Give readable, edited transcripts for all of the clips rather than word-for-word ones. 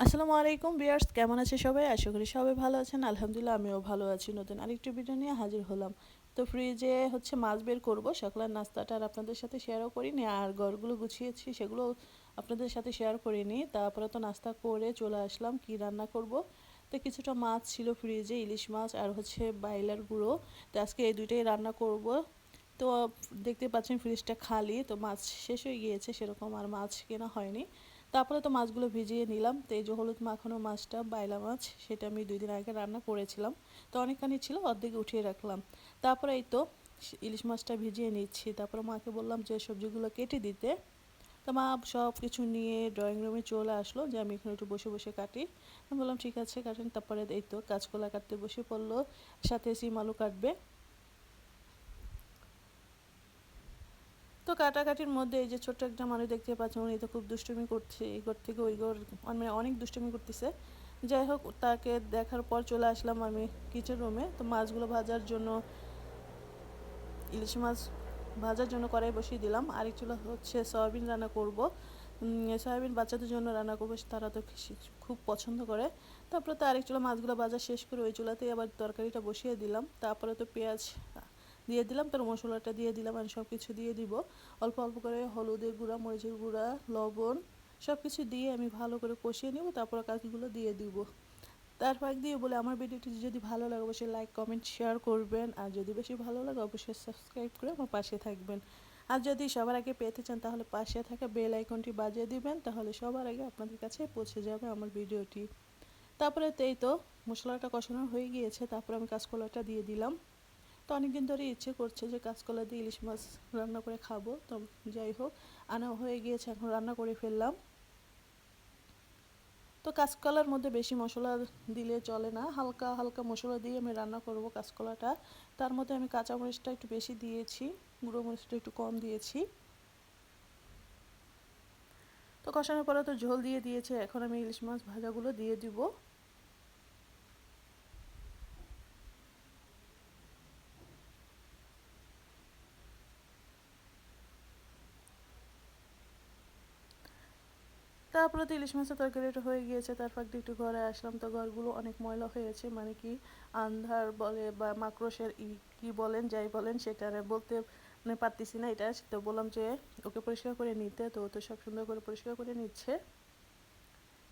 আসসালামু আলাইকুম ভিউয়ার্স, কেমন আছে সবাই? আশা করি সবাই ভালো আছেন। আলহামদুলিল্লাহ আমিও ভালো আছি। নতুন আরেকটি ভিডিও নিয়ে হাজির হলাম। তো ফ্রিজে মাছ বের করব, সকালের নাস্তাটা আর আপনাদের সাথে শেয়ারও করিনি, আর ঘরগুলো গুছিয়েছি সেগুলো আপনাদের সাথে শেয়ার করিনি। তারপরে তো নাস্তা করে চলে আসলাম কি রান্না করব। তো কিছুটা মাছ ছিল ফ্রিজে, ইলিশ মাছ আর ব্রয়লার গুঁড়ো। তো আজকে এই দুইটাই রান্না করব। তো দেখতে পাচ্ছেন ফ্রিজটা খালি, তো মাছ শেষ হয়ে গিয়েছে, সেরকম আর মাছ কেনা হয়নি। তারপরে তো মাছগুলো ভিজিয়ে নিলাম। তো এই যে হলুদ মাখানো মাছটা বাইলা মাছ, সেটা আমি 2 দিন আগে রান্না করেছিলাম। তো অনেকখানি ছিল, অর্ধেক উঠিয়ে রাখলাম। তারপরে এই তো ইলিশ মাছটা ভিজিয়ে নিচ্ছি। তারপরে মাকে বললাম যে সবজিগুলো কেটে দিতে। তো মা সব কিছু নিয়ে ড্রয়িং রুমে চলে আসলো যে আমি এখানে একটু বসে বসে কাটি। আমি বললাম ঠিক আছে কাটেন। তারপরে এই তো কাঁচকলা কাটতে বসে পড়লো, সাথে সিম আলু কাটবে। তো কাটাকাটির মধ্যে এই যে ছোট্ট একটা মানুষ দেখতে পাচ্ছেন, উনি তো খুব দুষ্টুমি করছে, এই ঘর থেকে ওই ঘর, মানে অনেক দুষ্টুমি করতেছে। যাই হোক, তাকে দেখার পর চলে আসলাম আমি কিচেন রুমে। তো মাছগুলো ভাজার জন্য, ইলিশ মাছ ভাজার জন্য কড়াই বসিয়ে দিলাম। আরেক চুলা সয়াবিন রান্না করব। সয়াবিন বাচ্চাদের জন্য রান্না করবো, তারা তো খুব পছন্দ করে। তারপরে তো আরেক চুলা মাছগুলো ভাজা শেষ করে ওই চুলাতেই আবার তরকারিটা বসিয়ে দিলাম। তারপরে তো পেঁয়াজ দিয়ে দিলাম, তার মশলাটা দিয়ে দিলাম, আর সব কিছু দিয়ে দিব অল্প অল্প করে। হলুদের গুঁড়া, মরিচের গুঁড়া, লবণ সব কিছু দিয়ে আমি ভালো করে কষিয়ে নিব। তারপর কাজগুলো দিয়ে দিব। তার ফাঁক দিয়ে বলে, আমার ভিডিওটি যদি ভালো লাগে অবশ্যই লাইক কমেন্ট শেয়ার করবেন, আর যদি বেশি ভালো লাগে অবশ্যই সাবস্ক্রাইব করে আমার পাশে থাকবেন। আর যদি সবার আগে পেতে চান তাহলে পাশে থাকা বেল আইকনটি বাজিয়ে দিবেন, তাহলে সবার আগে আপনাদের কাছে পৌঁছে যাবে আমার ভিডিওটি। তারপরে তো এই তো মশলাটা কষানো হয়ে গিয়েছে। তারপরে আমি কাঁচকলাটা দিয়ে দিলাম। তো অনেকদিন ধরে ইচ্ছে করছে যে কাঁচকলা দিয়ে ইলিশ মাছ রান্না করে খাবো। তো যাই হোক, আনা হয়ে গিয়েছে, এখন রান্না করে ফেললাম। তো কাঁচকলার মধ্যে বেশি মশলা দিলে চলে না, হালকা হালকা মশলা দিয়ে আমি রান্না করব কাঁচকলাটা। তার মধ্যে আমি কাঁচামরিচটা একটু বেশি দিয়েছি, গুঁড়ো মরিচটা একটু কম দিয়েছি। তো কষানোর পরে তো ঝোল দিয়ে দিয়েছে, এখন আমি ইলিশ মাছ ভাজাগুলো দিয়ে দিব। তারপরে তো ইলিশ মাছের তরকারিটা হয়ে গিয়েছে। তার ফাঁক দিয়ে একটু ঘরে আসলাম। তো ঘরগুলো অনেক ময়লা হয়েছে, মানে কি আন্ধার বলে বা মাকড়সের কি বলেন, যাই বলেন সেটা বলতে মানে পারতেছি না এটা। তো বললাম যে ওকে পরিষ্কার করে নিতে, তো ও তো সব সুন্দর করে পরিষ্কার করে নিচ্ছে।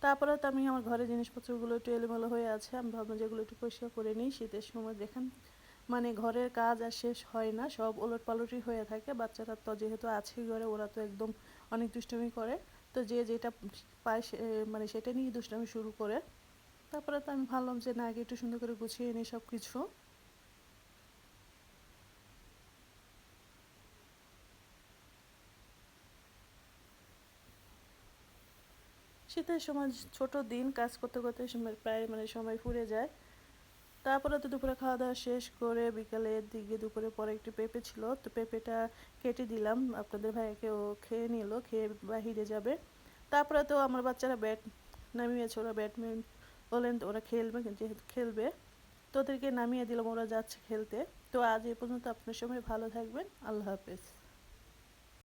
তারপরে তো আমি আমার ঘরের জিনিসপত্রগুলো একটু এলোমেলো হয়ে আছে, আমি ভাবলাম যেগুলো একটু পরিষ্কার করে নিই। শীতের সময় দেখেন মানে ঘরের কাজ আর শেষ হয় না, সব ওলটপালটই হয়ে থাকে। বাচ্চারা তো যেহেতু আছে ঘরে, ওরা তো একদম অনেক দুষ্টুমি করে। তো যে যেটা পায় মানে সেটা নিয়ে দুষ্টুমি শুরু করে। তারপরে তো আমি ভাবলাম যে না, আগে একটু সুন্দর করে গুছিয়ে নিই সব কিছু। শীতের সময় ছোট দিন, কাজ করতে করতে সময় প্রায় মানে সময় ফুরিয়ে যায়। তারপরে তো দুপুরে খাওয়া দাওয়া শেষ করে বিকালের দিকে, দুপুরে পরে একটু পেঁপে ছিল, তো পেঁপেটা কেটে দিলাম আপনাদের ভাইয়াকে, ও খেয়ে নিল, খেয়ে বাহিরে যাবে। তারপরে তো আমার বাচ্চারা ব্যাট নামিয়েছে, ওরা ব্যাডমিন্টন বলেন তো ওরা খেলবে, যেহেতু খেলবে তো ওদেরকে নামিয়ে দিলাম, ওরা যাচ্ছে খেলতে। তো আজ এই পর্যন্ত, আপনার সময় ভালো থাকবেন, আল্লাহ হাফেজ।